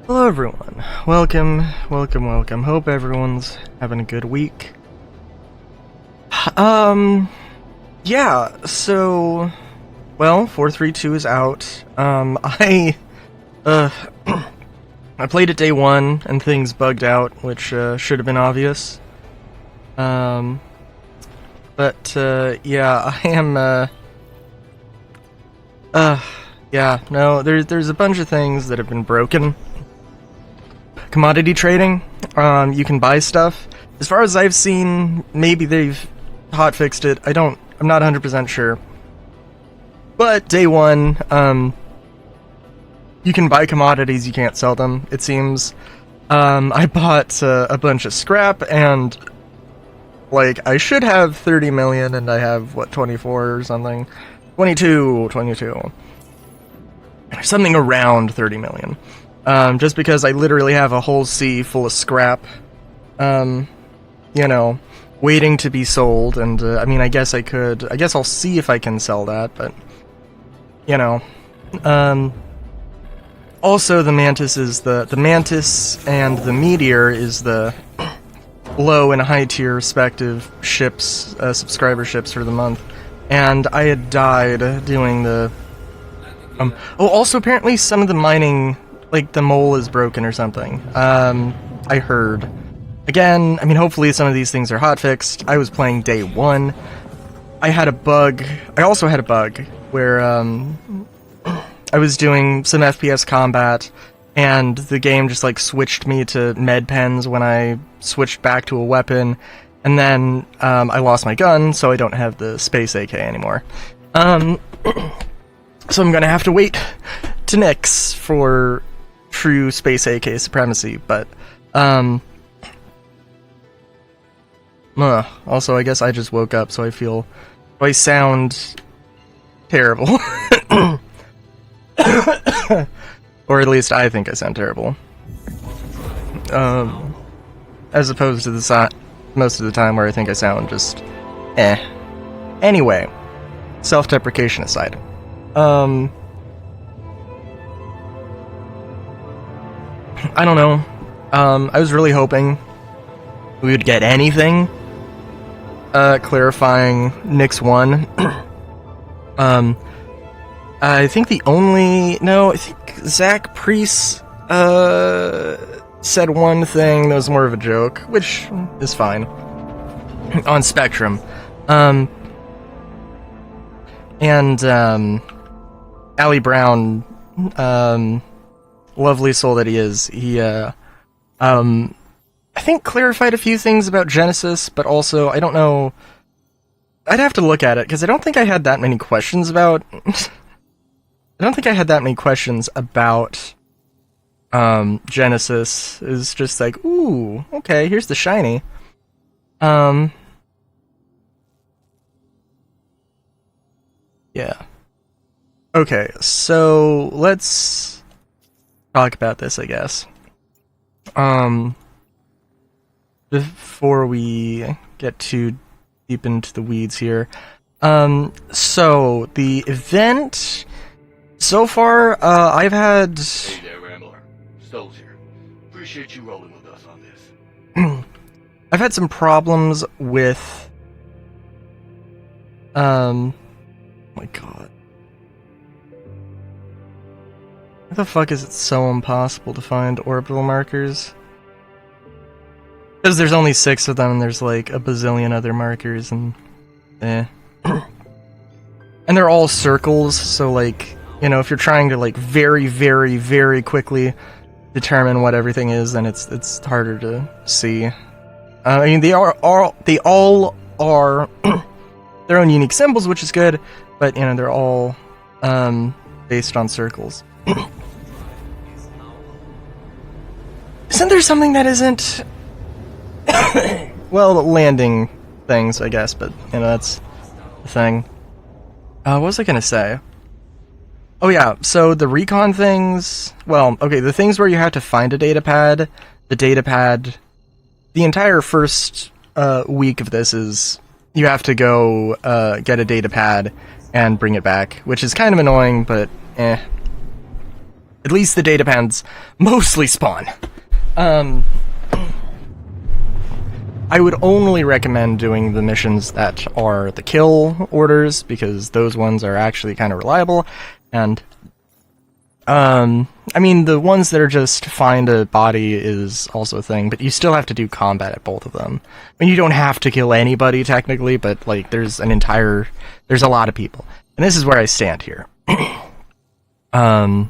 Hello everyone, welcome. Hope everyone's having a good week. Yeah, so, well, 432 is out. I played it day one and things bugged out, which should have been obvious. Yeah, I am, yeah, no, there's a bunch of things that have been broken. Commodity trading, you can buy stuff. As far as I've seen, maybe they've hotfixed it. I'm not 100% sure. But day one, you can buy commodities, you can't sell them, it seems. I bought a bunch of scrap, and like, I should have 30 million, and I have, what, 24 or something? 22. Something around 30 million. Just because I literally have a whole sea full of scrap, you know, waiting to be sold, and, I mean, I guess I'll see if I can sell that, but, you know, also the Mantis and the Meteor is the low and high tier respective ships, subscriber ships for the month, and I had died doing the, also apparently some of the mining, like, the mole is broken or something. I heard. Again, I mean, hopefully some of these things are hotfixed. I was playing day one. I also had a bug where, I was doing some FPS combat, and the game just, like, switched me to med pens when I switched back to a weapon, and then, I lost my gun, so I don't have the Space AK anymore. So I'm gonna have to wait to Nyx for true Space AK supremacy, but, also, I guess I just woke up, so I sound terrible. Or at least I think I sound terrible. As opposed to most of the time where I think I sound just, eh. Anyway, self-deprecation aside. I don't know. I was really hoping we would get anything clarifying Nyx 1. I think I think Zach Priest said one thing that was more of a joke, which is fine. On Spectrum. And Ali Brown, lovely soul that he is, he, I think clarified a few things about Genesis, but also, I don't know, I'd have to look at it, because I don't think I had that many questions about, Genesis. Is just like, ooh, okay, here's the shiny. Yeah. Okay, so let's talk about this, I guess. Before we get too deep into the weeds here. So, the event, so far, I've had... Hey there, Rambler. Stoles here. Appreciate you rolling with us on this. I've had some problems with... oh my god. Why the fuck is it so impossible to find orbital markers? Because there's only 6 of them, and there's like a bazillion other markers, and and they're all circles, so like, you know, if you're trying to like very, very, very quickly determine what everything is, then it's harder to see. I mean, they all are their own unique symbols, which is good, but you know, they're all based on circles. Isn't there something that isn't? Well, landing things, I guess, but, you know, that's the thing. What was I gonna say? Oh yeah, so the recon things, well, okay, the things where you have to find a datapad, the entire first week of this is, you have to go get a datapad and bring it back, which is kind of annoying, but At least the data pads mostly spawn. I would only recommend doing the missions that are the kill orders, because those ones are actually kind of reliable, and I mean, the ones that are just find a body is also a thing, but you still have to do combat at both of them. I mean, you don't have to kill anybody, technically, but, like, there's a lot of people. And this is where I stand here. For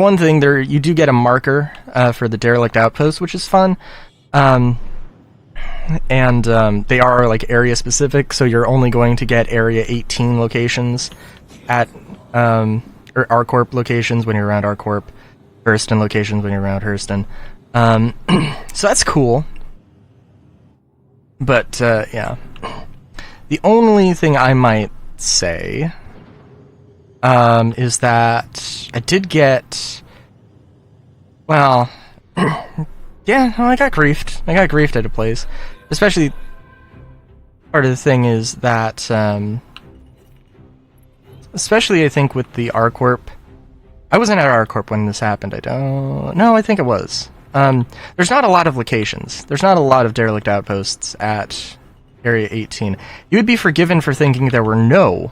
one thing, you do get a marker for the derelict outpost, which is fun. And they are like area specific, so you're only going to get Area 18 locations at or ArCorp locations when you're around ArCorp, Hurston locations when you're around Hurston. So that's cool. But yeah, the only thing I might say is that I did get, well, yeah, well, I got griefed. I got griefed at a place. Especially, part of the thing is that, especially I think with the ArCorp, I wasn't at ArCorp when this happened, no, I think it was. There's not a lot of locations. There's not a lot of derelict outposts at Area 18. You would be forgiven for thinking there were no.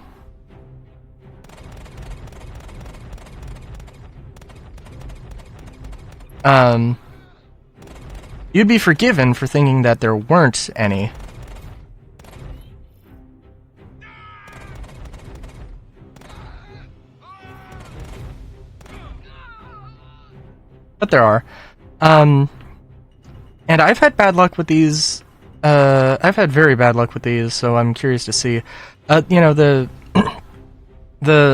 You'd be forgiven for thinking that there weren't any. But there are. And I've had bad luck with these. I've had very bad luck with these, so I'm curious to see. You know, the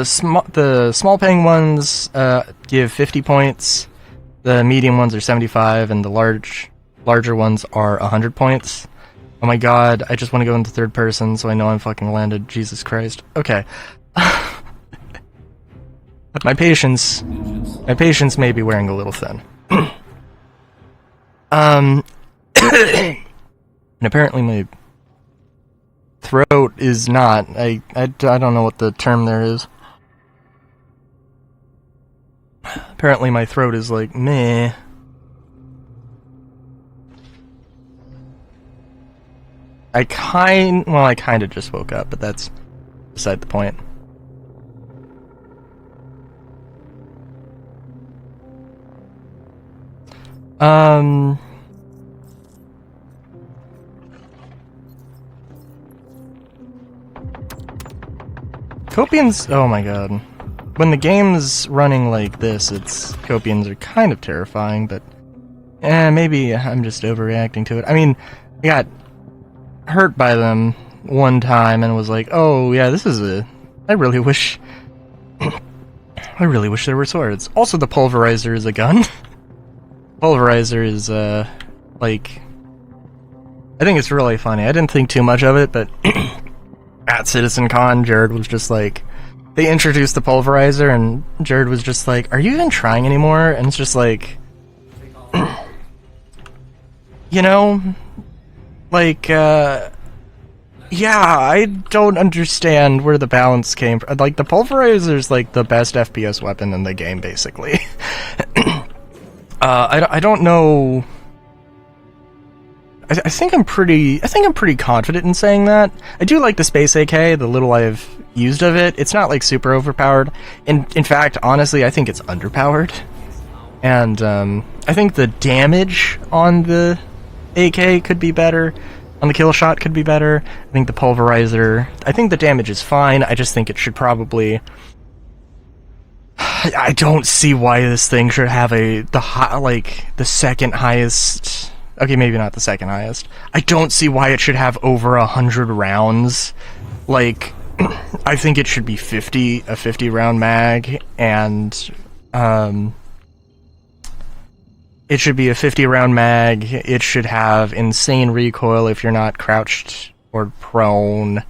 small paying ones give 50 points. The medium ones are 75, and the larger ones are 100 points. Oh my god, I just want to go into third person so I know I'm fucking landed. Jesus Christ. Okay. My patience may be wearing a little thin. And apparently my throat is not. I don't know what the term there is. Apparently my throat is like, meh. I kind of just woke up, but that's beside the point. Copians, oh my god. When the game's running like this, Copians are kind of terrifying, but maybe I'm just overreacting to it. I mean, I got hurt by them one time and was like, oh yeah, I really wish there were swords. Also, the pulverizer is a gun. Pulverizer is like, I think it's really funny. I didn't think too much of it, but at CitizenCon, Jared was just like, they introduced the pulverizer, and Jared was just like, are you even trying anymore? And it's just like, you know, like, yeah, I don't understand where the balance came from. Like, the pulverizer's like the best FPS weapon in the game, basically. I don't know. I think I'm pretty confident in saying that. I do like the Space AK, the little I've used of it. It's not like super overpowered. In fact, honestly, I think it's underpowered. And I think the damage on the AK could be better. On the kill shot could be better. I think the pulverizer, I think the damage is fine. I just think it should probably, I don't see why this thing should have the second highest. Okay, maybe not the second highest. I don't see why it should have over 100 rounds. Like, I think it should be a 50 round mag, and it should be a 50 round mag. It should have insane recoil if you're not crouched or prone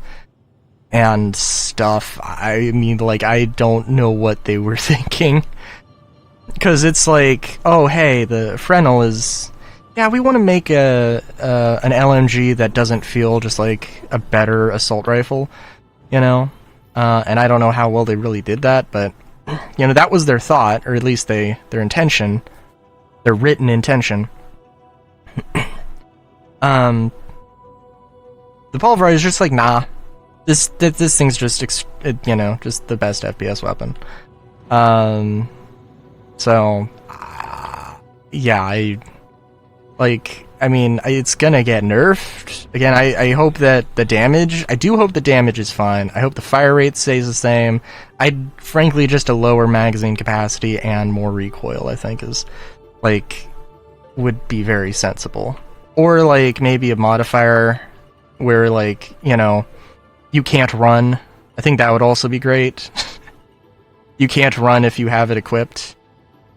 and stuff. I mean, like, I don't know what they were thinking. Because it's like, oh hey, the Fresnel is, yeah, we want to make an LMG that doesn't feel just like a better assault rifle, you know? and I don't know how well they really did that, but you know, that was their thought, or at least their intention, their written intention. The Pulverizer is just like, nah, this thing's just you know, just the best FPS weapon. So yeah, I mean, it's gonna get nerfed. Again, I hope that the damage... I do hope the damage is fine. I hope the fire rate stays the same. Frankly, just a lower magazine capacity and more recoil, I think, is, like, would be very sensible. Or, like, maybe a modifier where, like, you know, you can't run. I think that would also be great. You can't run if you have it equipped.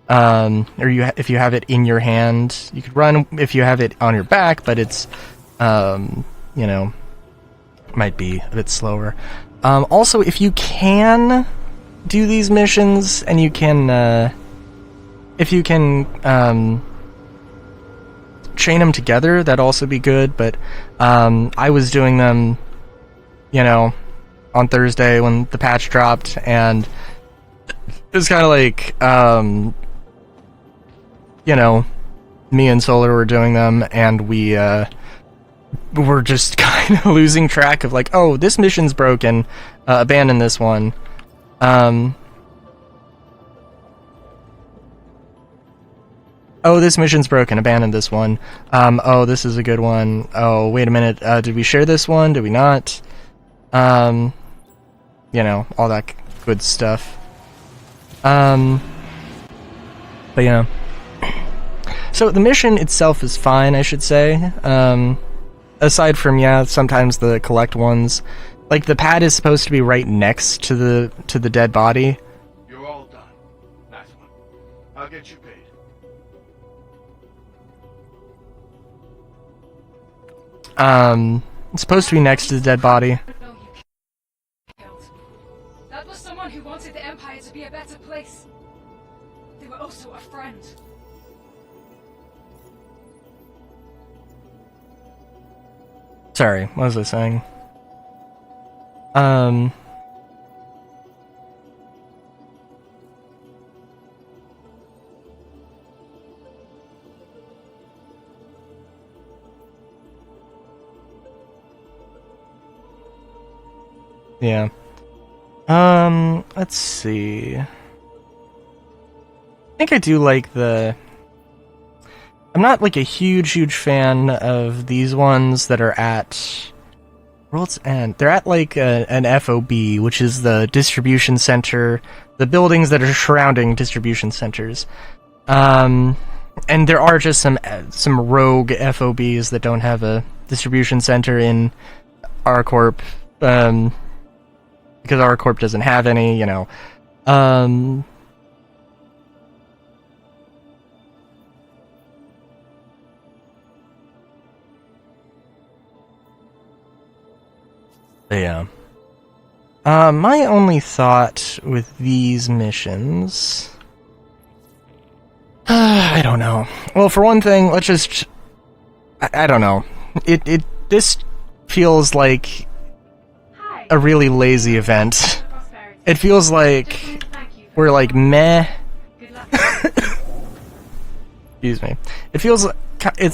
Or if you have it in your hand. You could run if you have it on your back, but it's, you know, might be a bit slower. Also, if you can do these missions, and you can, if you can, chain them together, that'd also be good, but, I was doing them, you know, on Thursday when the patch dropped, and it was kind of like, you know, me and Solar were doing them, and we were just kind of losing track of, like, oh, this mission's broken, abandon this one. Oh, this mission's broken, abandon this one. Oh, this is a good one. Oh, wait a minute, did we share this one? Did we not? You know, all that good stuff. But yeah. So the mission itself is fine, I should say. Aside from, yeah, sometimes the collect ones. Like, the pad is supposed to be right next to the dead body. You're all done. Nice one. I'll get you paid. It's supposed to be next to the dead body. That was someone who wanted the Empire to be a better place. They were also a friend. Sorry, what was I saying? Yeah. Let's see. I think I do like the... I'm not, like, a huge fan of these ones that are at World's End. They're at, like, an FOB, which is the distribution center, the buildings that are surrounding distribution centers. And there are just some rogue FOBs that don't have a distribution center in R-Corp, because R-Corp doesn't have any, you know. Yeah. My only thought with these missions... I don't know. Well, for one thing, let's just... I don't know. This feels like a really lazy event. It feels like we're like, meh. Excuse me. It feels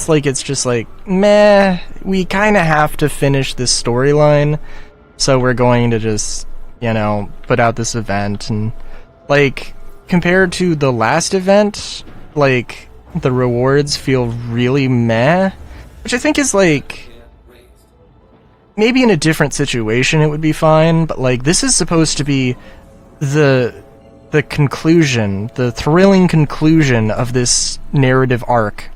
like it's just like, meh, we kind of have to finish this storyline, so we're going to just, you know, put out this event. And, like, compared to the last event, like, the rewards feel really meh, which I think is, like, maybe in a different situation it would be fine, but, like, this is supposed to be the conclusion, the thrilling conclusion of this narrative arc.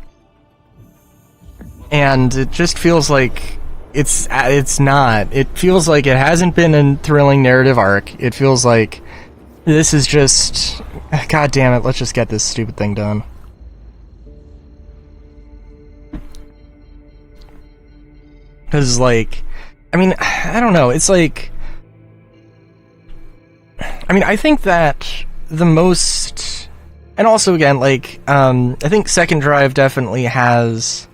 And it just feels like it's not. It feels like it hasn't been a thrilling narrative arc. It feels like this is just... God damn it, let's just get this stupid thing done. Because, like... I mean, I don't know, it's like... I mean, I think that the most... And also, again, like, I think Second Drive definitely has...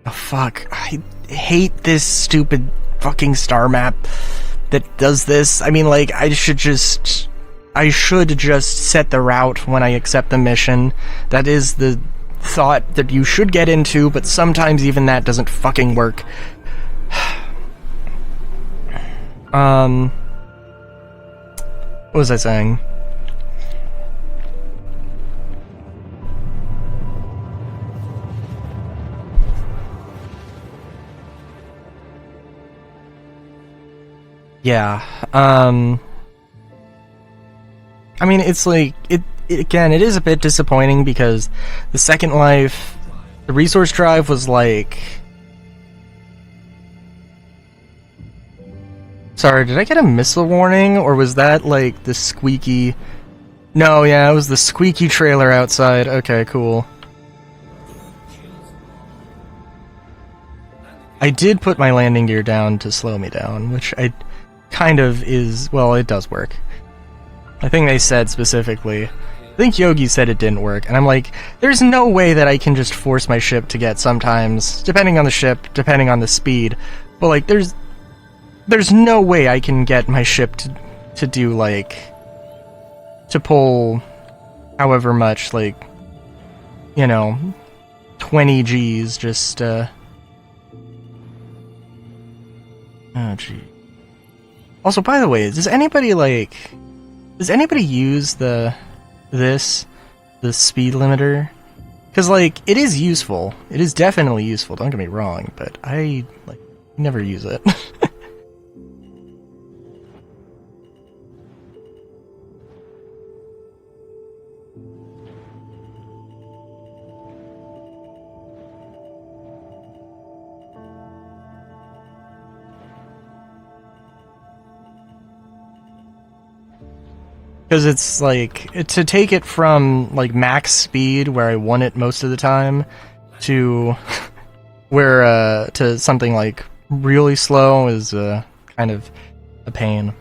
Oh, fuck. I hate this stupid fucking star map. that does this. I mean, like, I should just set the route when I accept the mission. That is the thought that you should get into, but sometimes even that doesn't fucking work. What was I saying? Yeah, I mean, it's like, again, it is a bit disappointing because the Second Life, the resource drive was like... Sorry, did I get a missile warning, or was that like the squeaky... No, yeah, it was the squeaky trailer outside. Okay, cool. I did put my landing gear down to slow me down, which I kind of is... Well, it does work. I think they said specifically... I think Yogi said it didn't work, and I'm like, there's no way that I can just force my ship to get sometimes, depending on the ship, depending on the speed, but like, there's no way I can get my ship to do, like, to pull however much, like, you know, 20 Gs, just, oh, gee. Also, by the way, does anybody use the speed limiter? Because, like, it is useful. It is definitely useful, don't get me wrong, but I, like, never use it. Because it's like, to take it from like max speed where I want it most of the time to where to something like really slow is kind of a pain.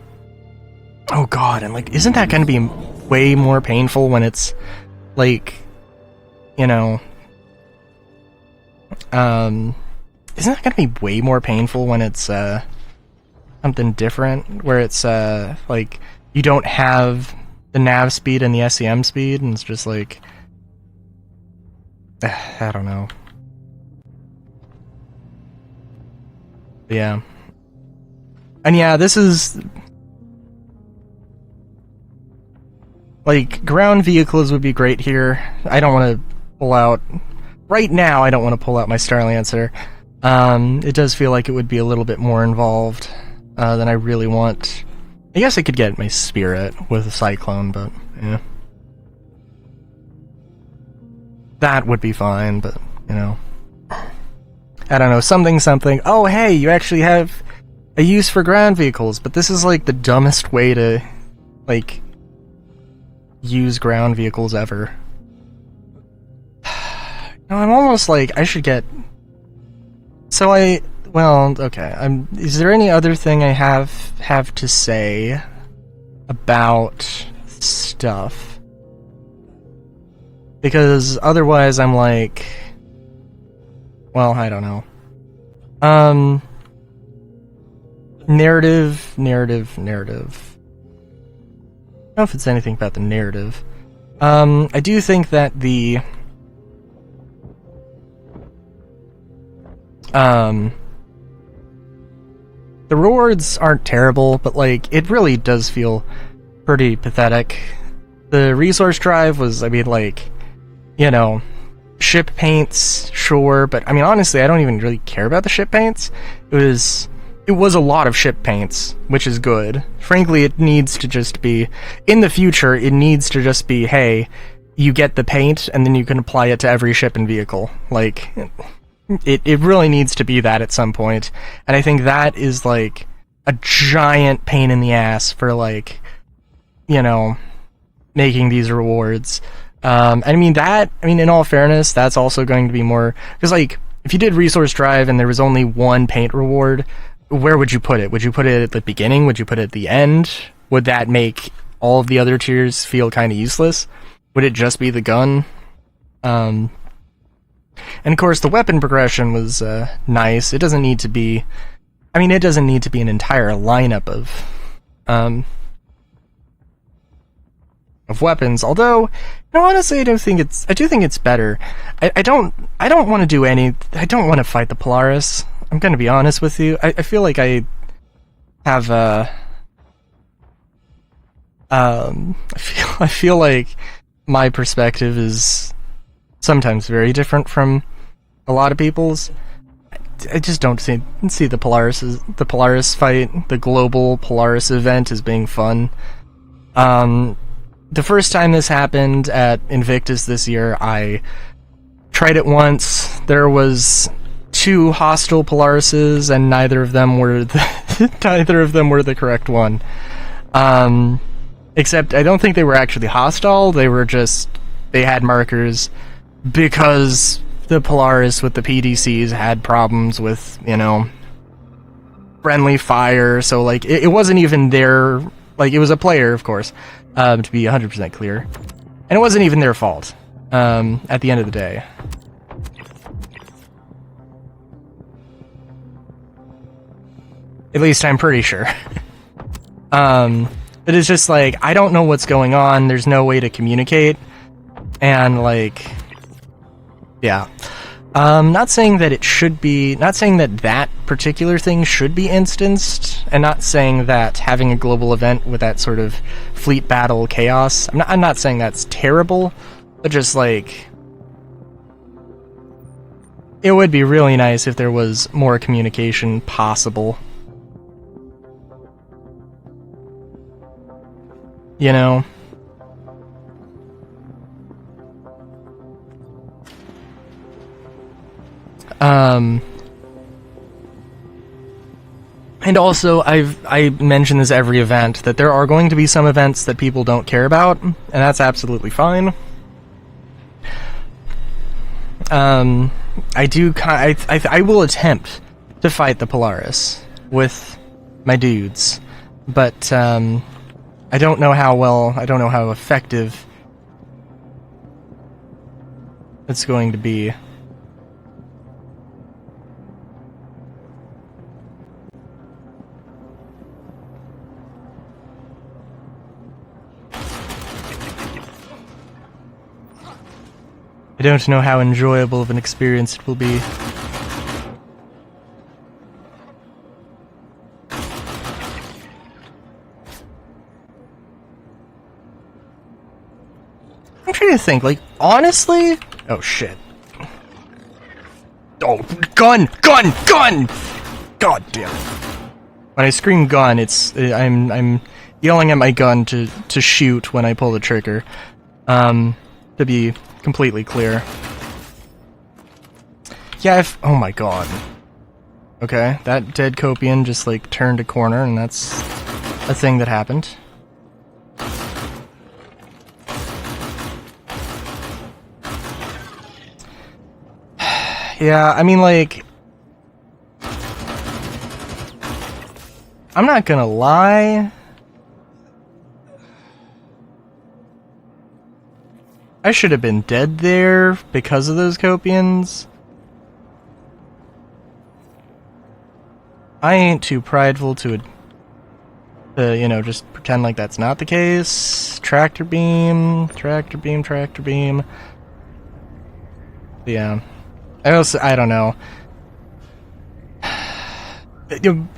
Oh god, and like, isn't that going to be way more painful when it's like, you know, isn't that going to be way more painful when it's something different, where it's like you don't have the nav speed and the SEM speed, and it's just like, I don't know. But yeah. And yeah, this is... Like, ground vehicles would be great here. I don't want to pull out... Right now, I don't want to pull out my Starlancer. It does feel like it would be a little bit more involved than I really want. I guess I could get my Spirit with a Cyclone, but yeah. That would be fine, but, you know. I don't know, something. Oh, hey, you actually have a use for ground vehicles, but this is like the dumbest way to, like, use ground vehicles ever. No, I'm almost like, I should get... So well, okay. Is there any other thing I have to say about stuff? Because otherwise I'm like... Well, I don't know. Narrative. I don't know if it's anything about the narrative. I do think that the rewards aren't terrible, but like, it really does feel pretty pathetic. The resource drive was, I mean, like, you know, ship paints, sure, but I mean, honestly, I don't even really care about the ship paints. It was a lot of ship paints, which is good. Frankly, it needs to just be, in the future, it needs to just be, hey, you get the paint, and then you can apply it to every ship and vehicle. Like, it really needs to be that at some point. And I think that is, like, a giant pain in the ass for, like, you know, making these rewards. I mean, in all fairness, that's also going to be more... Because, like, if you did Resource Drive and there was only one paint reward, where would you put it? Would you put it at the beginning? Would you put it at the end? Would that make all of the other tiers feel kind of useless? Would it just be the gun? And of course, the weapon progression was nice. It doesn't need to be I mean, it doesn't need to be an entire lineup of weapons. Although, honestly, I do think it's better. I don't want to do any. I don't want to fight the Polaris. I'm gonna be honest with you. I feel like I have I feel like my perspective is sometimes very different from a lot of people's. I just don't see the Polaris fight, the global Polaris event, as being fun. The first time this happened at Invictus this year, I tried it once. There was 2 hostile Polarises, and neither of them were the correct one. Except I don't think they were actually hostile. They had markers because the Polaris with the PDCs had problems with, friendly fire. So like it wasn't even their, like, it was a player, of course, to be 100% clear, and it wasn't even their fault. At the end of the day. At least I'm pretty sure. But it's just like, I don't know what's going on, there's no way to communicate, and like, yeah. Not saying that it should be, not saying that particular thing should be instanced, and not saying that having a global event with that sort of fleet battle chaos, I'm not saying that's terrible, but just like, it would be really nice if there was more communication possible. You know? And also, I mention this every event, that there are going to be some events that people don't care about, and that's absolutely fine. I will attempt to fight the Polaris with my dudes, but, I don't know how effective it's going to be. I don't know how enjoyable of an experience it will be. I'm trying to think, like, honestly? Oh, shit. Oh, gun! Gun! Gun! God damn it. When I scream gun, I'm yelling at my gun to shoot when I pull the trigger. To be completely clear. Yeah, oh my god. Okay, that dead Copian just, like, turned a corner, and that's a thing that happened. Yeah, I mean, like, I'm not gonna lie. I should have been dead there because of those Copians. I ain't too prideful to just pretend like that's not the case. Tractor beam, tractor beam, tractor beam. Yeah. I don't know.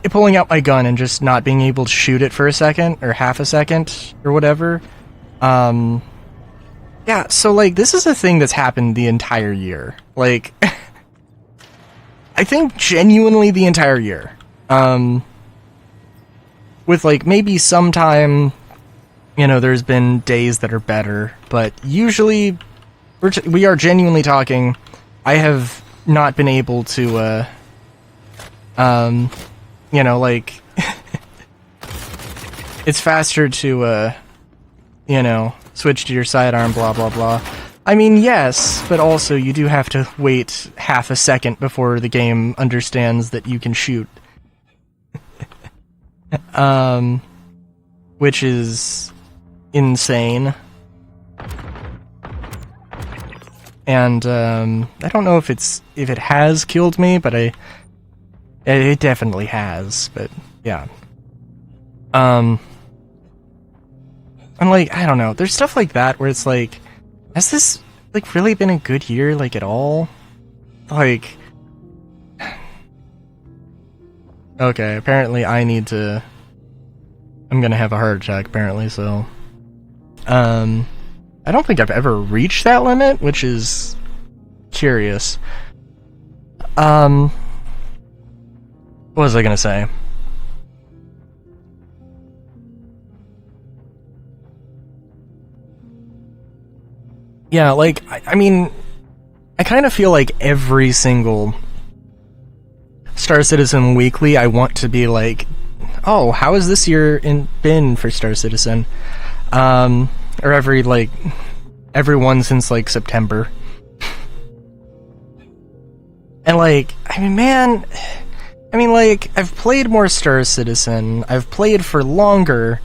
Pulling out my gun and just not being able to shoot it for a second, or half a second, or whatever. Yeah, so, like, this is a thing that's happened the entire year. Like, I think genuinely the entire year. With, like, maybe sometime, there's been days that are better, but usually we are genuinely talking. I have not been able to, like, it's faster to, switch to your sidearm, blah, blah, blah. I mean, yes, but also you do have to wait half a second before the game understands that you can shoot. Which is insane. And, I don't know if it has killed me, but It definitely has, but yeah. I'm like, I don't know. There's stuff like that where it's like, has this like really been a good year, like at all? Like, okay, apparently I'm gonna have a heart attack apparently, so I don't think I've ever reached that limit, which is curious. What was I gonna say? Yeah, like, I mean, I kind of feel like every single Star Citizen Weekly, I want to be like, oh, how has this year been for Star Citizen? Or every one since, like, September. And, like, I mean, man, like, I've played more Star Citizen, I've played for longer,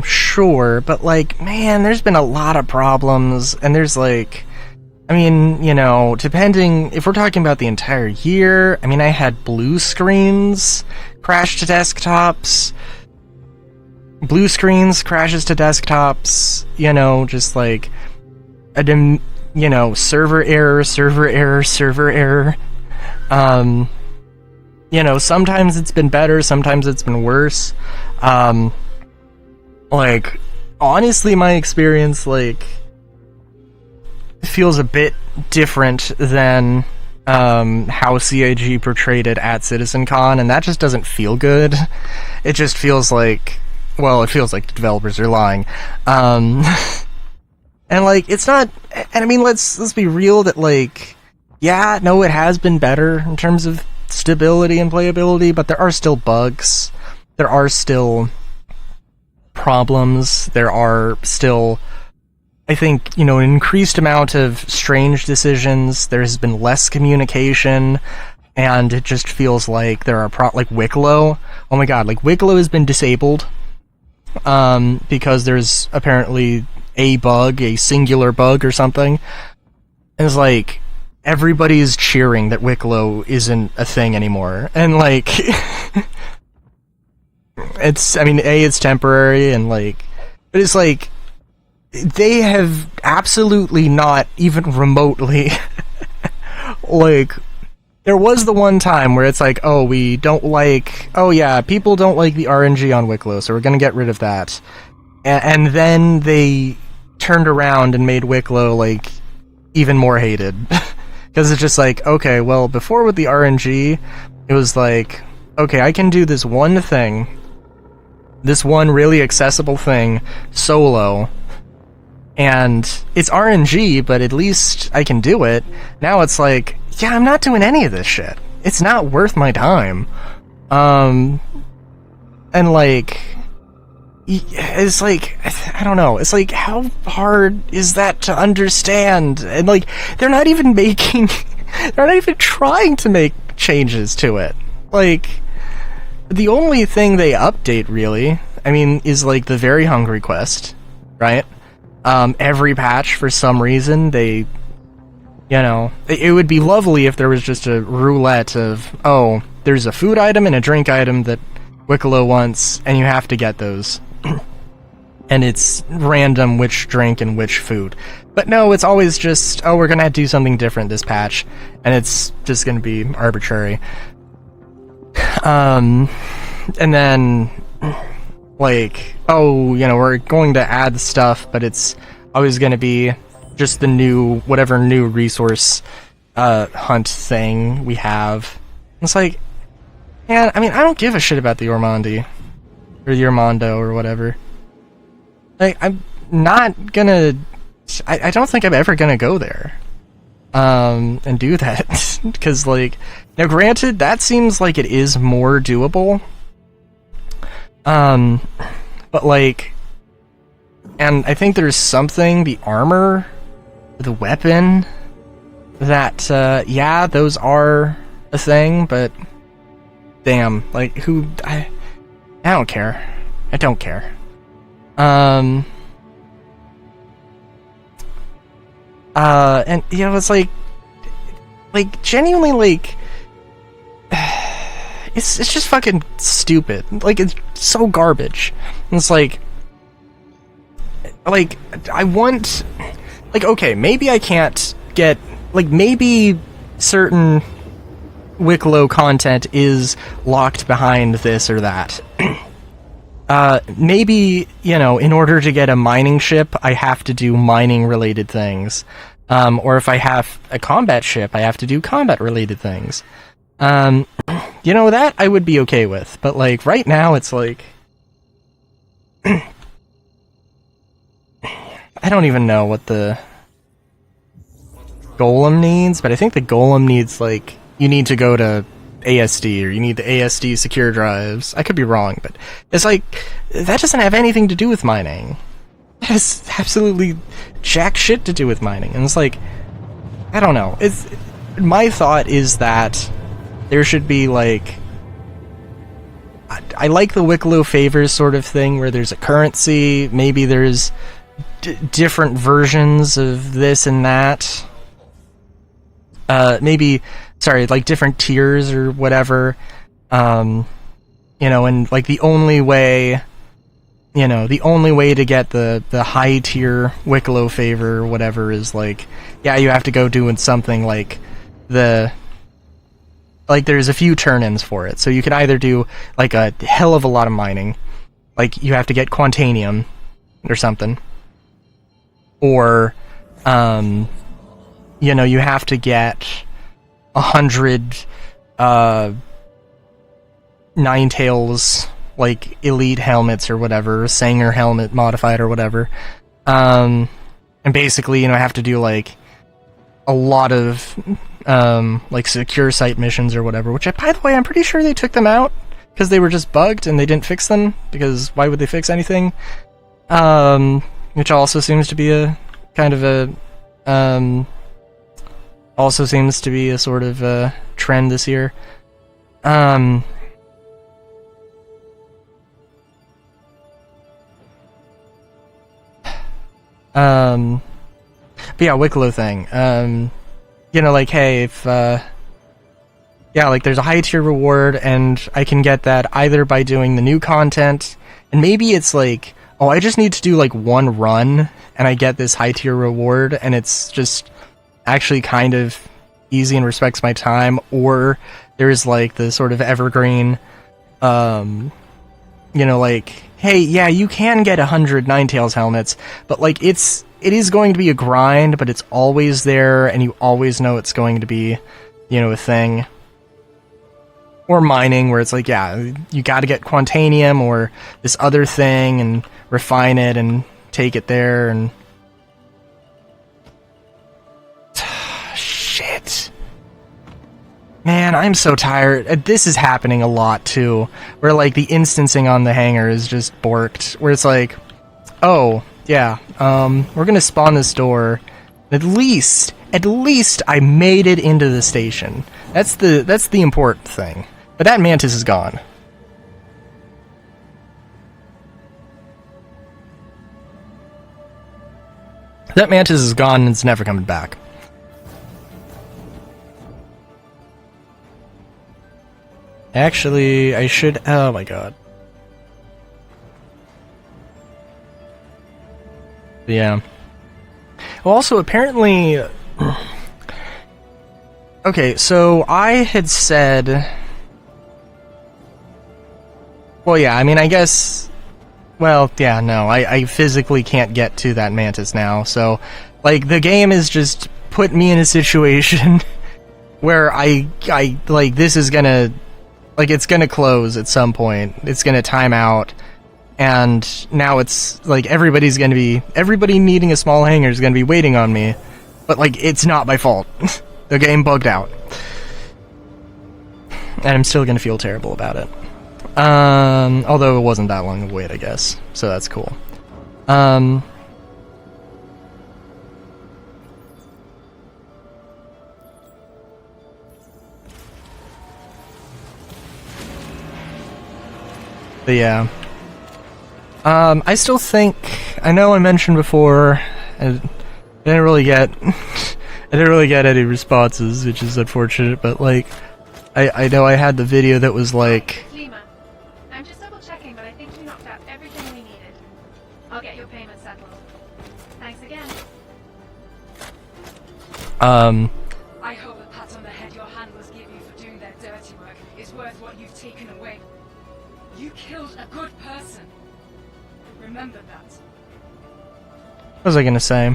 sure, but, like, man, there's been a lot of problems, and there's, like, I mean, you know, depending, if we're talking about the entire year, I mean, I had blue screens crash to desktops, blue screens crashes to desktops, you know, just, like, you know, server error, you know, sometimes it's been better, sometimes it's been worse, like, honestly, my experience, like, feels a bit different than, how CIG portrayed it at CitizenCon, and that just doesn't feel good. It just feels like, well, it feels like the developers are lying. And, like, it's not, and I mean, let's be real that, like, yeah, no, it has been better in terms of stability and playability, but there are still bugs. There are still problems. There are still, I think, you know, an increased amount of strange decisions. There has been less communication, and it just feels like there are like Wicklow. Oh my god, like Wicklow has been disabled, because there's apparently a bug, a singular bug or something. And it's like, everybody's cheering that Wicklow isn't a thing anymore. And like, it's, I mean, it's temporary, and like, but it's like, they have absolutely not even remotely, like, there was the one time where it's like, oh, we don't like, oh yeah, people don't like the RNG on Wicklow, so we're gonna get rid of that. And then they turned around and made Wicklow, like, even more hated. Because it's just like, okay, well, before with the RNG, it was like, okay, I can do this one thing, this one really accessible thing, solo, and it's RNG, but at least I can do it. Now it's like, yeah, I'm not doing any of this shit. It's not worth my time. And like, it's like, I don't know, it's like, how hard is that to understand? And like, they're not even trying to make changes to it. Like, the only thing they update, really, I mean, is like the Very Hungry quest, right? Every patch, for some reason, they, you know, it would be lovely if there was just a roulette of, oh, there's a food item and a drink item that Wicklow wants, and you have to get those. And it's random which drink and which food. But no, it's always just, oh, we're gonna do something different this patch, and it's just gonna be arbitrary. And then, like, oh, you know, we're going to add stuff, but it's always gonna be just the new, whatever new resource hunt thing we have. It's like, man, I mean, I don't give a shit about the Ormondi, or the Ormondo, or whatever. Like, I'm not gonna, I don't think I'm ever gonna go there, and do that, because, like, now granted, that seems like it is more doable, but, like, and I think there's something, the armor, the weapon, that, yeah, those are a thing, but, damn, like, who, I don't care. I don't care. And, you know, it's like, genuinely, like, it's just fucking stupid. Like, it's so garbage. And it's like, I want, like, okay, maybe I can't get, like, maybe certain Wicklow content is locked behind this or that. Maybe, you know, in order to get a mining ship, I have to do mining-related things. Or if I have a combat ship, I have to do combat-related things. You know, that I would be okay with. But, like, right now, it's like... I don't even know what the golem needs, but I think the golem needs, like... You need to go to ASD, or you need the ASD secure drives. I could be wrong, but it's like, that doesn't have anything to do with mining. It has absolutely jack shit to do with mining. And it's like, I don't know. My thought is that there should be, like... I like the Wicklow favors sort of thing, where there's a currency, maybe there's different versions of this and that. Maybe... Sorry, like different tiers or whatever, you know, and like the only way to get the high tier Wicklow favor or whatever is like, yeah, you have to go doing something like there's a few turn-ins for it. So you could either do like a hell of a lot of mining, like you have to get Quantanium or something, or, you know, you have to get 100 Ninetales, like elite helmets or whatever, Sanger helmet modified or whatever, and basically, you know, I have to do like a lot of like secure site missions or whatever, which by the way, I'm pretty sure they took them out because they were just bugged and they didn't fix them, because why would they fix anything? Which also seems to be a kind of a also seems to be a sort of trend this year. But yeah, Wicklow thing. You know, like, hey, if yeah, like there's a high tier reward, and I can get that either by doing the new content, and maybe it's like, oh, I just need to do like one run, and I get this high tier reward, and it's just actually kind of easy and respects my time, or there's like the sort of evergreen, you know, like, hey, yeah, you can get 100 Ninetales helmets, but like it is going to be a grind, but it's always there, and you always know it's going to be, you know, a thing. Or mining, where it's like, yeah, you gotta get Quantanium or this other thing and refine it and take it there, and shit. Man, I'm so tired. This is happening a lot, too. Where, like, the instancing on the hangar is just borked. Where it's like, oh, yeah, we're gonna spawn this door. At least I made it into the station. That's the important thing. But that mantis is gone. That mantis is gone and it's never coming back. Actually, I should... Oh my god. Yeah. Well, also, apparently... Okay, so I had said... Well, yeah, I mean, I guess... Well, yeah, no, I physically can't get to that mantis now, so... Like, the game has just put me in a situation where I like, this is gonna... Like, it's gonna close at some point. It's gonna time out. And now it's, like, everybody needing a small hangar is gonna be waiting on me. But, like, it's not my fault. The game bugged out. And I'm still gonna feel terrible about it. Although it wasn't that long of a wait, I guess. So that's cool. But yeah. I still think... I know I mentioned before... I didn't really get... I didn't really get any responses, which is unfortunate, but, like... I know I had the video that was like, Lima, I'm just double checking, but I think you knocked out everything we needed. I'll get your payment settled. Thanks again. I hope the pat on the head your handlers give you for doing their dirty work is worth what you've taken away. You killed a good person. Remember that. what was I gonna say?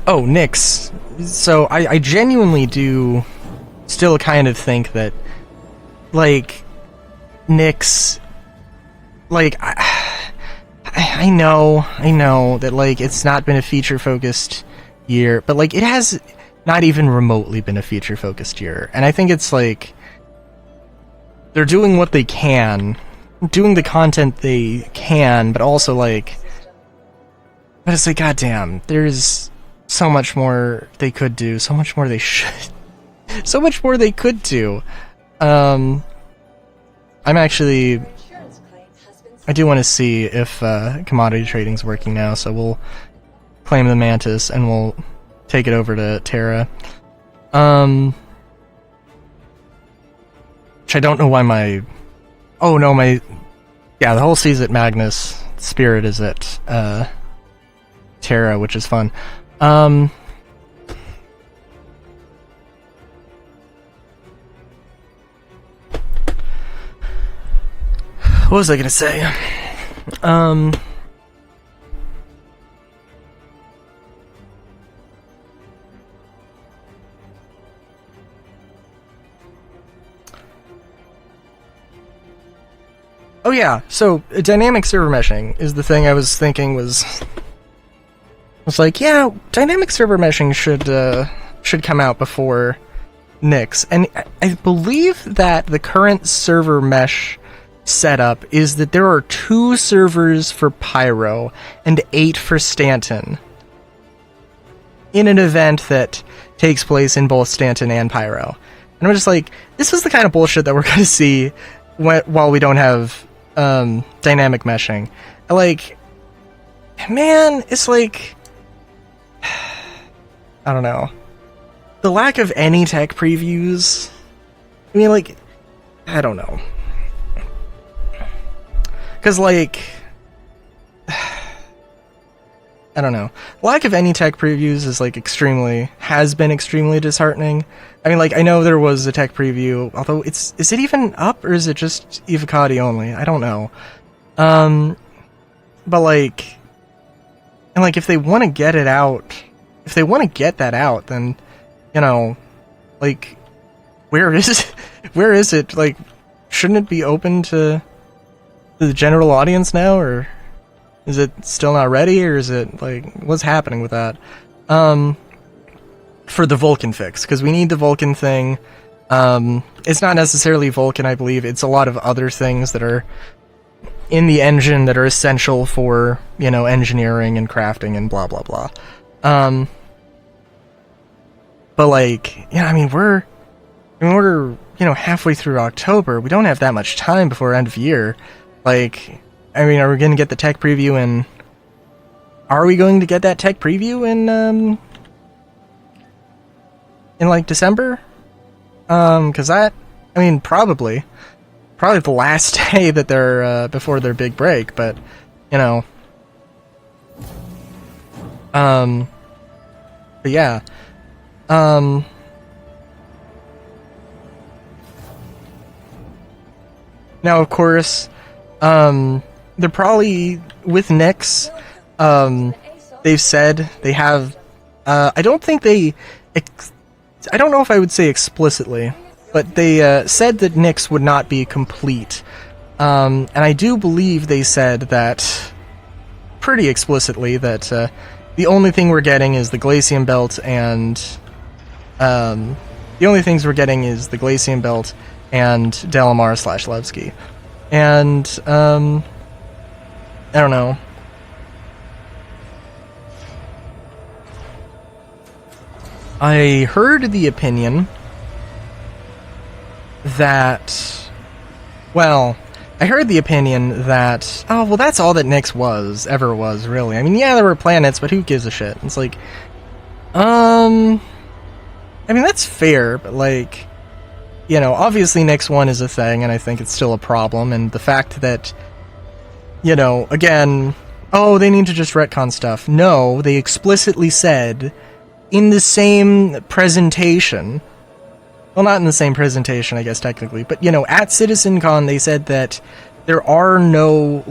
Oh, Nyx. So I genuinely do still kind of think that, like, Nyx, like, I know that, like, it's not been a feature-focused year, but, like, it has not even remotely been a feature-focused year. And I think it's, like, they're doing what they can, doing the content they can, but also, like, but it's like, goddamn, there's so much more they could do, so much more they should, so much more they could do. I'm actually, I do want to see if commodity trading's working now, so we'll claim the Mantis and we'll take it over to Terra. Which I don't know why my, oh no, my, yeah, the whole C's at Magnus, Spirit is at Terra, which is fun. What was I gonna say? Oh yeah, so dynamic server meshing is the thing I was thinking was like, yeah, dynamic server meshing should come out before Nyx, and I believe that the current server mesh setup is that there are 2 servers for Pyro and 8 for Stanton in an event that takes place in both Stanton and Pyro. And I'm just like, this is the kind of bullshit that we're going to see while we don't have dynamic meshing. Like, man, it's like, I don't know. The lack of any tech previews, I mean, like, I don't know. Because, like, I don't know. Lack of any tech previews is, like, has been extremely disheartening. I mean, like, I know there was a tech preview, although is it even up, or is it just Evocati only? I don't know. But, like, and, like, if they want to get it out, if they want to get that out, then, you know, like, where is it? Where is it? Like, shouldn't it be open to the general audience now, or is it still not ready, or is it, like, what's happening with that? For the Vulcan fix, because we need the Vulcan thing. It's not necessarily Vulcan, I believe, it's a lot of other things that are in the engine that are essential for, you know, engineering and crafting and blah blah blah. But, like, yeah, I mean, we're, you know, halfway through October. We don't have that much time before end of year. Like, I mean, are we going to get the tech preview in... Are we going to get that tech preview in like, December? Because that... I mean, probably the last day that they're, before their big break, but, you know... But yeah. Now, of course, they're probably, with Nyx, they've said they have, I don't think they, I don't know if I would say explicitly, but they said that Nyx would not be complete. And I do believe they said that, pretty explicitly, that the only thing we're getting is the Glacium Belt and, the only things we're getting is the Glacium Belt and Delamar/Levski. And, I don't know. I heard the opinion that, well, I heard the opinion that, oh, well, that's all that Nyx ever was, really. I mean, yeah, there were planets, but who gives a shit? It's like, I mean, that's fair, but, like, you know, obviously Nyx 1 is a thing, and I think it's still a problem, and the fact that, you know, again, oh, they need to just retcon stuff. No, they explicitly said, in the same presentation, well, not in the same presentation, I guess, technically, but, you know, at CitizenCon, they said that there are no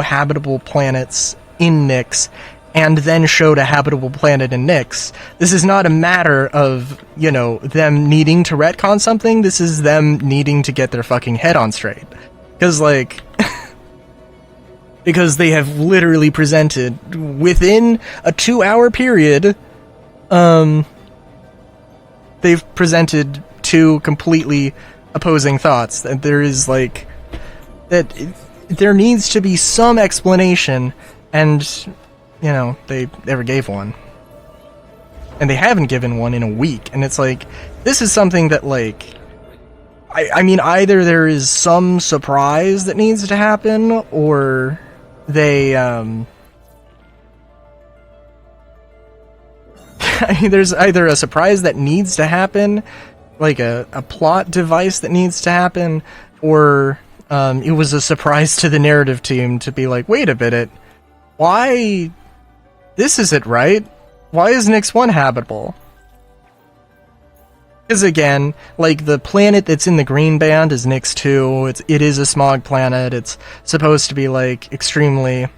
habitable planets in Nyx, and then showed a habitable planet in Nyx. This is not a matter of, you know, them needing to retcon something, this is them needing to get their fucking head on straight. Because, like, because they have literally presented, within a 2-hour period, they've presented two completely opposing thoughts. That there is, like, that there needs to be some explanation, and, you know, they never gave one. And they haven't given one in a week, and it's like, this is something that, like, I mean, either there is some surprise that needs to happen, or they, I mean, there's either a surprise that needs to happen, like a plot device that needs to happen, or it was a surprise to the narrative team to be like, wait a minute, why? This isn't right. Why is Nyx 1 habitable? Because again, like, the planet that's in the green band is Nyx 2, it is a smog planet, it's supposed to be, like, extremely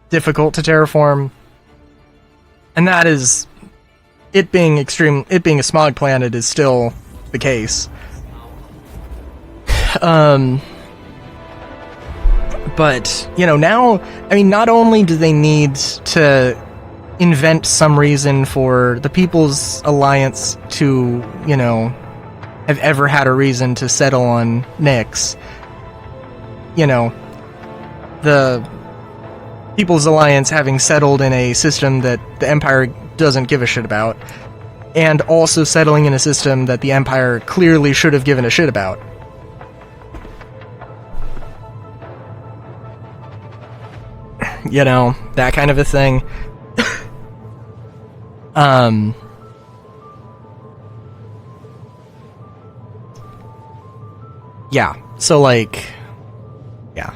difficult to terraform, and that is, it being a smog planet is still the case. But, you know, now, I mean, not only do they need to invent some reason for the People's Alliance to, you know, have ever had a reason to settle on Nyx, you know, the People's Alliance having settled in a system that the Empire doesn't give a shit about, and also settling in a system that the Empire clearly should have given a shit about. You know, that kind of a thing. Yeah, so, like, yeah.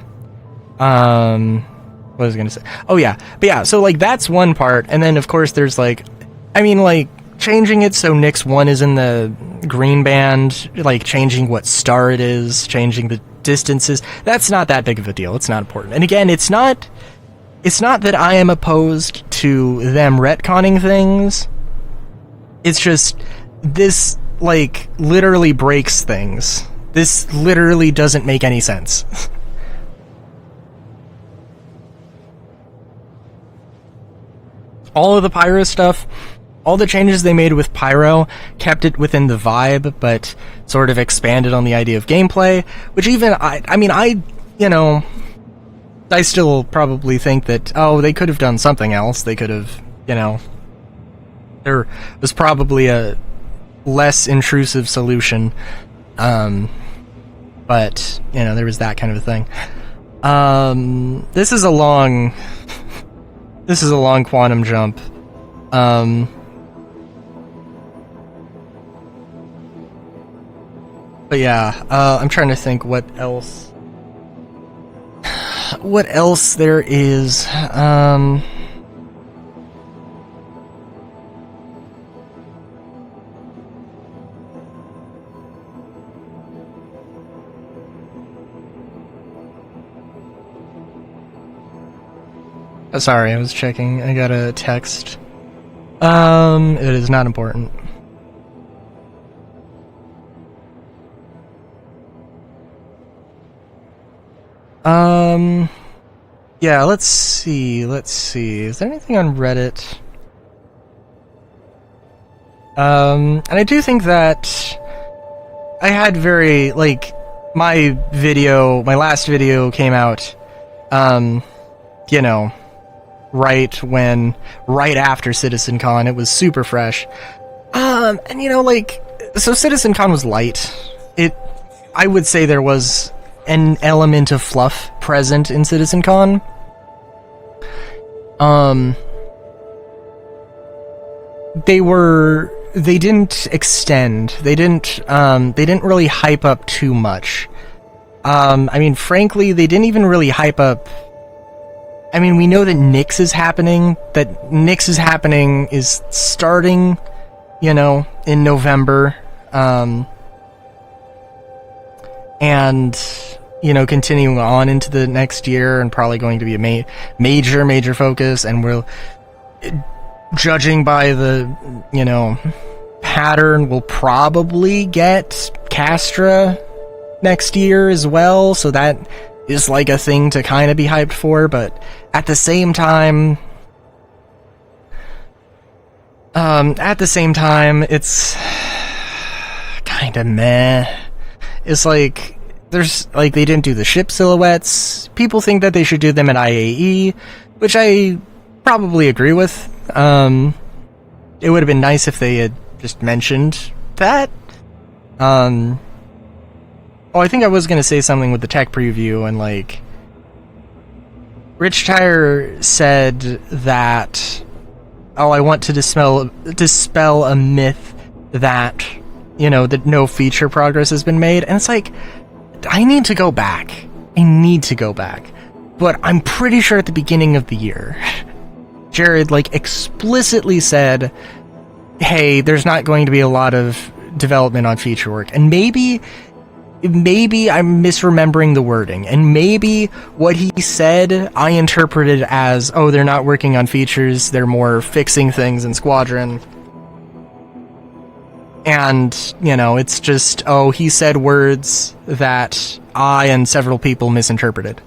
What was I gonna say? Oh, yeah. But yeah, so, like, that's one part, and then, of course, there's, like, I mean, like, changing it so Nyx 1 is in the green band, like, changing what star it is, changing the distances, that's not that big of a deal. It's not important. And again, it's not that I am opposed to them retconning things. It's just, this, like, literally breaks things. This literally doesn't make any sense. All of the Pyro stuff, all the changes they made with Pyro kept it within the vibe, but sort of expanded on the idea of gameplay, which even, I mean, you know, I still probably think that, oh, they could have done something else. They could have, you know, there was probably a less intrusive solution, but, you know, there was that kind of a thing. This is a long quantum jump. But yeah, I'm trying to think what else there is. Sorry, I was checking. I got a text. It is not important. Yeah, let's see. Is there anything on Reddit? And I do think that I had very, like, my last video came out, you know, right after CitizenCon. It was super fresh. And, you know, like, so CitizenCon was light. I would say there was an element of fluff present in CitizenCon. They didn't extend. They didn't really hype up too much. I mean, frankly, they didn't even really hype up. I mean, we know that Nyx is happening. That Nyx is starting, you know, in November. And, you know, continuing on into the next year, and probably going to be a major focus. And we're judging by the, you know, pattern, we'll probably get Castra next year as well, so that is like a thing to kind of be hyped for. But at the same time, it's kind of meh. It's like, there's, like, they didn't do the ship silhouettes. People think that they should do them at IAE, which I probably agree with. It would have been nice if they had just mentioned that. Oh, I think I was going to say something with the tech preview, and, like, Rich Tire said that, oh, I want to dispel a myth that, you know, that no feature progress has been made. And it's like, I need to go back. But I'm pretty sure at the beginning of the year, Jared, like, explicitly said, hey, there's not going to be a lot of development on feature work. And maybe I'm misremembering the wording, and maybe what he said I interpreted as, oh, they're not working on features, they're more fixing things in Squadron. And, you know, it's just, oh, he said words that I and several people misinterpreted.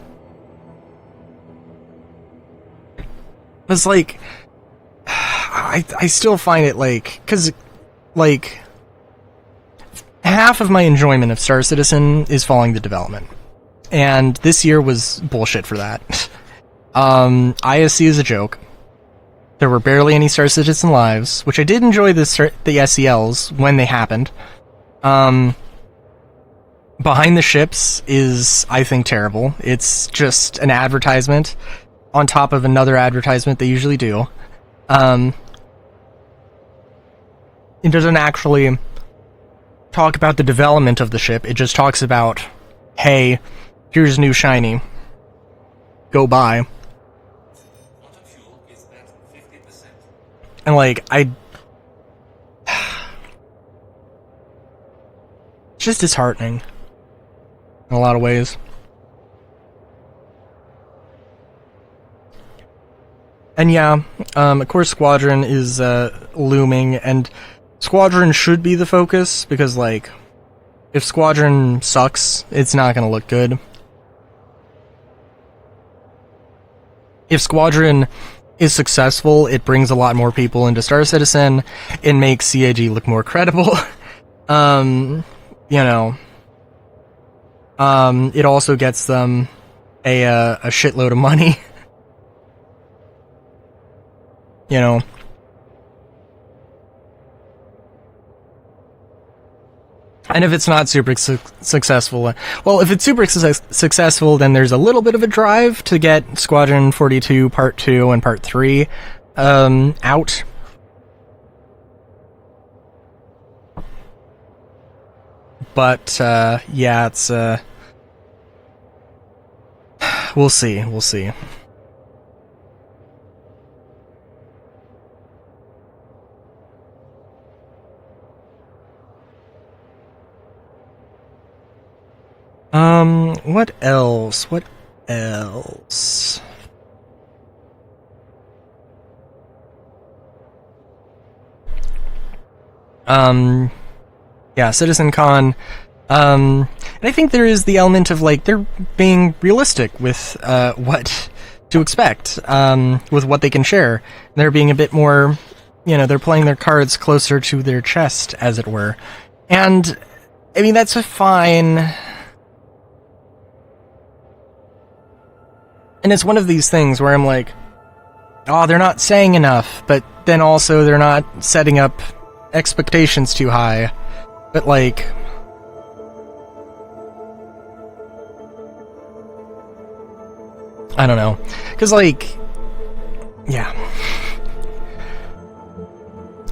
It's like, I still find it, like, because, like, half of my enjoyment of Star Citizen is following the development. And this year was bullshit for that. ISC is a joke. There were barely any Star Citizen lives, which I did enjoy the SELs when they happened. Behind the Ships is, I think, terrible. It's just an advertisement on top of another advertisement they usually do. It doesn't actually talk about the development of the ship. It just talks about, hey, here's new shiny. Go buy. And, like, it's just disheartening in a lot of ways. And yeah, of course Squadron is looming, and Squadron should be the focus, because, like, if Squadron sucks, it's not gonna look good. If Squadron is successful, it brings a lot more people into Star Citizen, it makes CAG look more credible. You know, it also gets them a shitload of money. You know. And if it's not super successful, well, if it's super successful, then there's a little bit of a drive to get Squadron 42 Part 2 and Part 3 out. But, yeah, it's, we'll see. What else? Yeah, CitizenCon. And I think there is the element of, like, they're being realistic with, what to expect, with what they can share. They're being a bit more, you know, they're playing their cards closer to their chest, as it were. And, I mean, that's a fine. And it's one of these things where I'm like, oh, they're not saying enough, but then also they're not setting up expectations too high. But, like, I don't know. Because, like, yeah.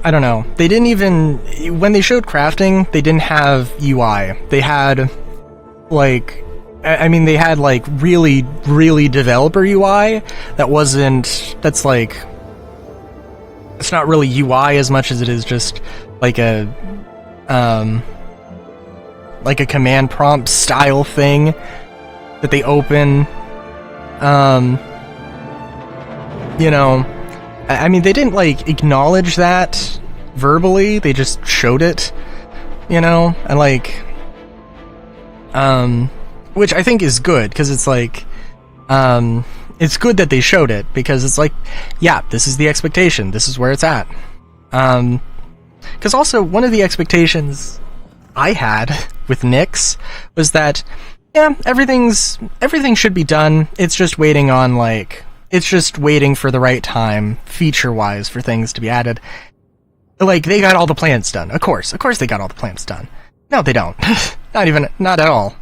I don't know. They didn't even... When they showed crafting, they didn't have UI. They had, like... I mean, they had, like, really, really developer UI that wasn't... That's, like... It's not really UI as much as it is just, like, a command prompt style thing that they open. You know... I mean, they didn't, like, acknowledge that verbally, they just showed it, you know? And, like... Which I think is good, because it's like, it's good that they showed it, because it's like, yeah, this is the expectation, this is where it's at. Because also, one of the expectations I had with Nyx was that, yeah, everything should be done, it's just waiting on, like, it's just waiting for the right time, feature-wise, for things to be added. Like, they got all the plans done, of course they got all the plans done. No, they don't. Not at all.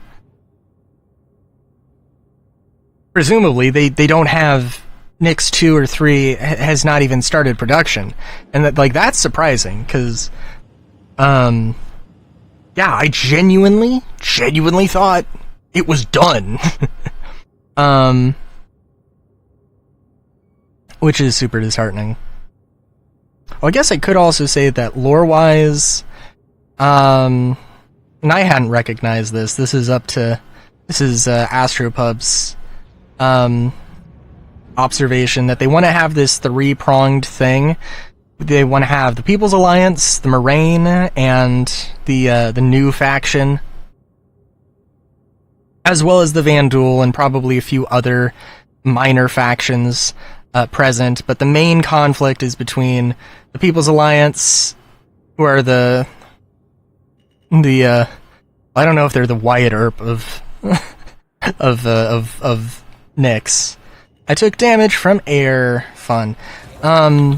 Presumably, they don't have Nyx 2 or 3 has not even started production. And that, like, that's surprising, because, yeah, I genuinely thought it was done. Which is super disheartening. Well, I guess I could also say that lore-wise, and I hadn't recognized this. This is Astropub's observation that they want to have this 3-pronged thing. They want to have the People's Alliance, the Moraine, and the new faction, as well as the Vanduul and probably a few other minor factions present. But the main conflict is between the People's Alliance, who are the I don't know if they're the Wyatt Earp of of Nyx. I took damage from air. Fun. But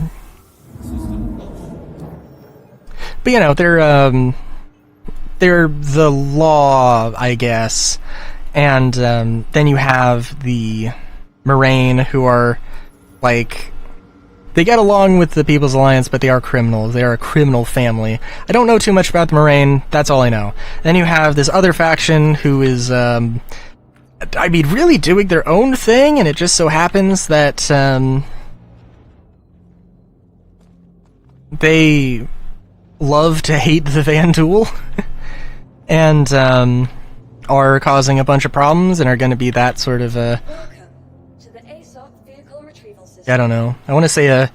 you know, they're the law, I guess. And then you have the Moraine, who are, like, they get along with the People's Alliance, but they are criminals. They are a criminal family. I don't know too much about the Moraine, that's all I know. Then you have this other faction who is, I mean, really doing their own thing, and it just so happens that, they love to hate the Vanduul, and, are causing a bunch of problems, and are going to be that sort of a... I don't know. I want to say a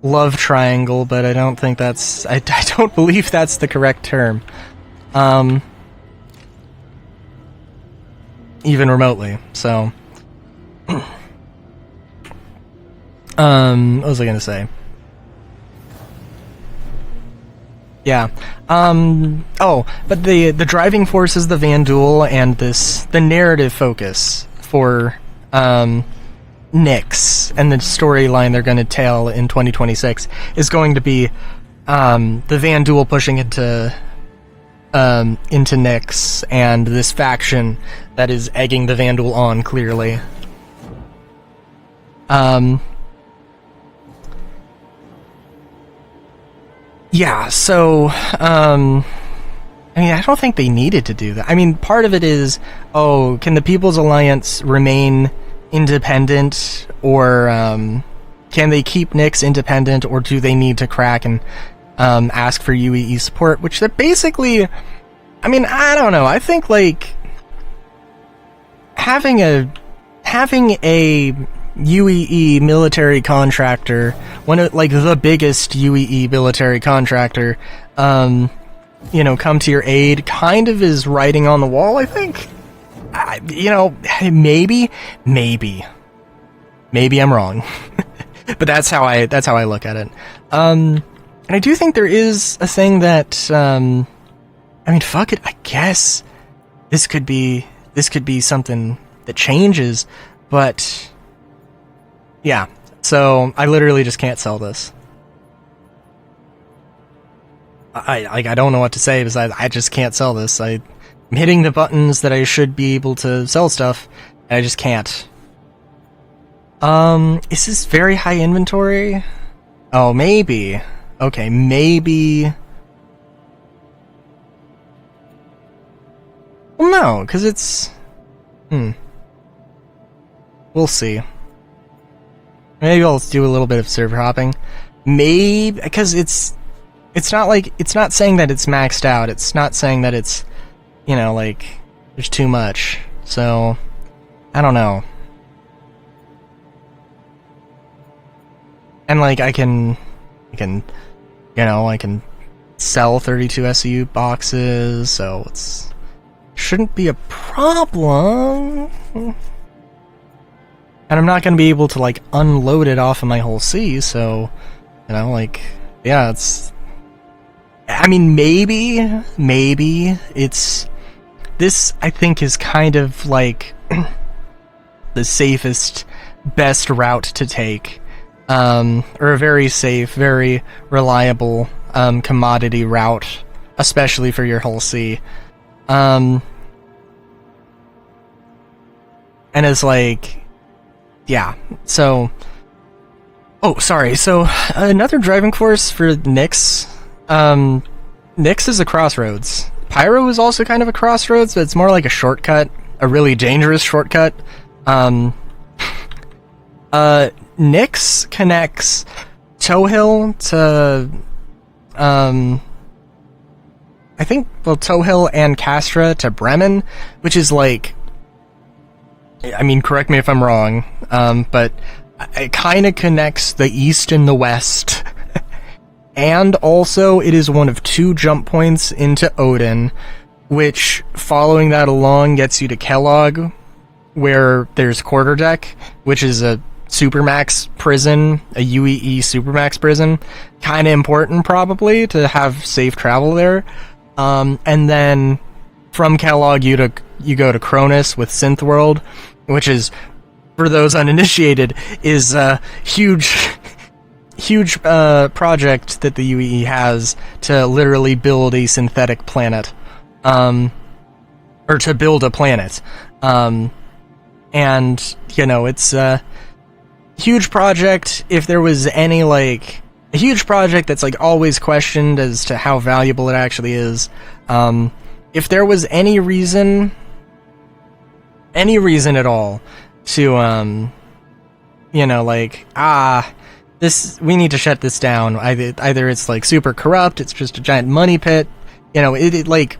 love triangle, but I don't think that's... I don't believe that's the correct term. Even remotely, so... what was I going to say? Yeah. Oh, but the driving force is the Vanduul, and the narrative focus for, Nyx, and the storyline they're going to tell in 2026 is going to be, the Vanduul pushing into Nyx, and this faction that is egging the Vanduul on, clearly. Yeah, so, I mean, I don't think they needed to do that. I mean, part of it is, oh, can the People's Alliance remain independent, or, can they keep Nyx independent, or do they need to crack and, ask for UEE support, which they're basically, I mean, I don't know, I think, like, having a UEE military contractor, one of, like, the biggest UEE military contractor, you know, come to your aid, kind of is writing on the wall, I think. You know, maybe I'm wrong. But that's how I look at it. And I do think there is a thing that, I mean, fuck it, I guess this could be something that changes, but yeah, so I literally just can't sell this. I don't know what to say besides I just can't sell this. I'm hitting the buttons that I should be able to sell stuff, and I just can't. Is this very high inventory? Oh, maybe. Okay, maybe. Well, no, because it's... We'll see. Maybe I'll do a little bit of server hopping. Maybe, because it's not like, it's not saying that it's maxed out. It's not saying that it's, you know, like, there's too much. So, I don't know. And, like, I can, you know, I can sell 32 SCU boxes, so it's... shouldn't be a problem. And I'm not going to be able to, like, unload it off of my whole C, so, you know, like, yeah, it's... I mean, maybe it's... This, I think, is kind of, like, the safest, best route to take. Or a very safe, very reliable, commodity route, especially for your whole C. And it's like, yeah, so, oh, sorry, so, another driving force for Nyx, Nyx is a crossroads. Pyro is also kind of a crossroads, but it's more like a shortcut, a really dangerous shortcut. Nyx connects Towhill to, I think, well, Towhill and Castra to Bremen, which is like, I mean, correct me if I'm wrong, but it kind of connects the east and the west. And also, it is one of 2 jump points into Odin, which, following that along, gets you to Kellogg, where there's Quarterdeck, which is a Supermax prison, a UEE Supermax prison. Kind of important, probably, to have safe travel there. And then from Kellogg, you go to Cronus with Synthworld, which is, for those uninitiated, is a huge project that the UEE has to literally build a synthetic planet, or to build a planet. And, you know, it's a huge project. If there was any, like, a huge project that's, like, always questioned as to how valuable it actually is, if there was any reason at all to, you know, like, we need to shut this down. Either it's, like, super corrupt, it's just a giant money pit, you know, it like,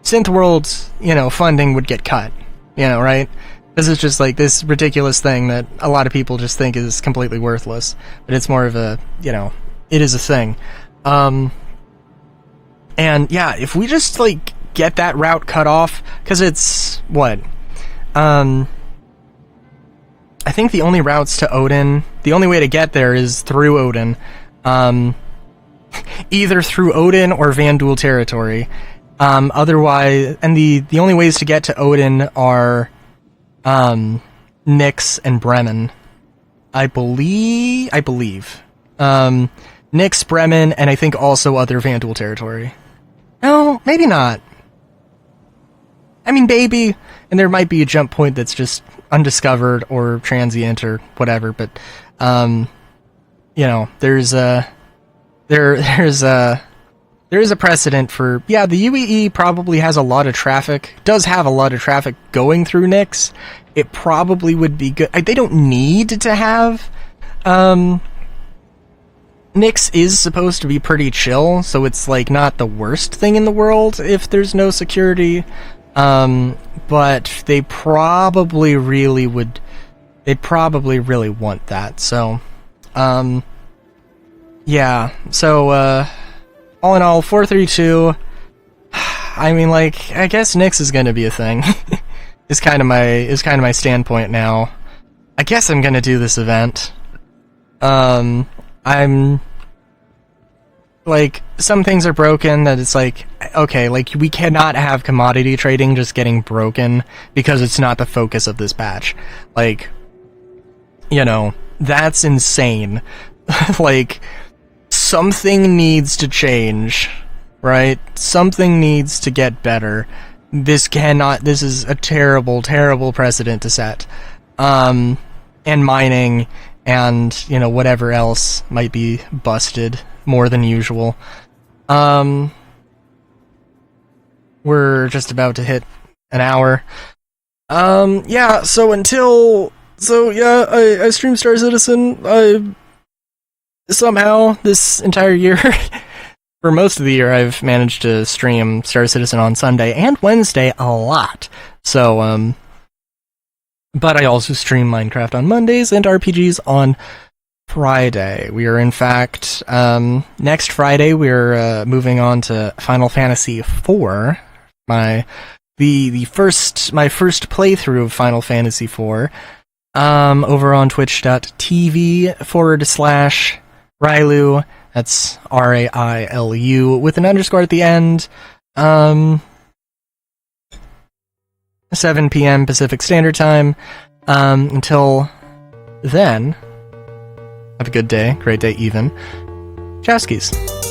Synthworld's, you know, funding would get cut, you know, right? This is just, like, this ridiculous thing that a lot of people just think is completely worthless, but it's more of a, you know, it is a thing. And, yeah, if we just, like, get that route cut off, because it's, what? I think the only routes to Odin, the only way to get there is through Odin. Either through Odin or Vandul territory. Otherwise, and the only ways to get to Odin are Nyx and Bremen. I believe. Nyx, Bremen, and I think also other Vandul territory. No, maybe not. I mean, maybe, and there might be a jump point that's just undiscovered or transient or whatever, but, you know, there's a precedent for, yeah, the UEE probably has a lot of traffic, does have a lot of traffic going through Nyx. It probably would be good. They don't need to have, Nyx is supposed to be pretty chill, so it's, like, not the worst thing in the world if there's no security. But they probably really want that, so, yeah, so, all in all, 432, I mean, like, I guess Nyx is gonna be a thing, is kind of my standpoint now. I guess I'm gonna do this event. I'm, like, some things are broken that it's like, okay, like, we cannot have commodity trading just getting broken because it's not the focus of this patch. Like, you know, that's insane. Like, something needs to change, right? Something needs to get better. This is a terrible, terrible precedent to set. and mining, and whatever else might be busted more than usual. We're just about to hit an hour. Yeah. I stream Star Citizen. Somehow this entire year, for most of the year, I've managed to stream Star Citizen on Sunday and Wednesday a lot. So, but I also stream Minecraft on Mondays and RPGs on Friday. We are, in fact, next Friday, we're moving on to Final Fantasy IV. My first playthrough of Final Fantasy IV, over on twitch.tv/Railu. That's Railu with an underscore at the end. 7 p.m. Pacific Standard Time. Until then, have a good day, great day even. Chowskis.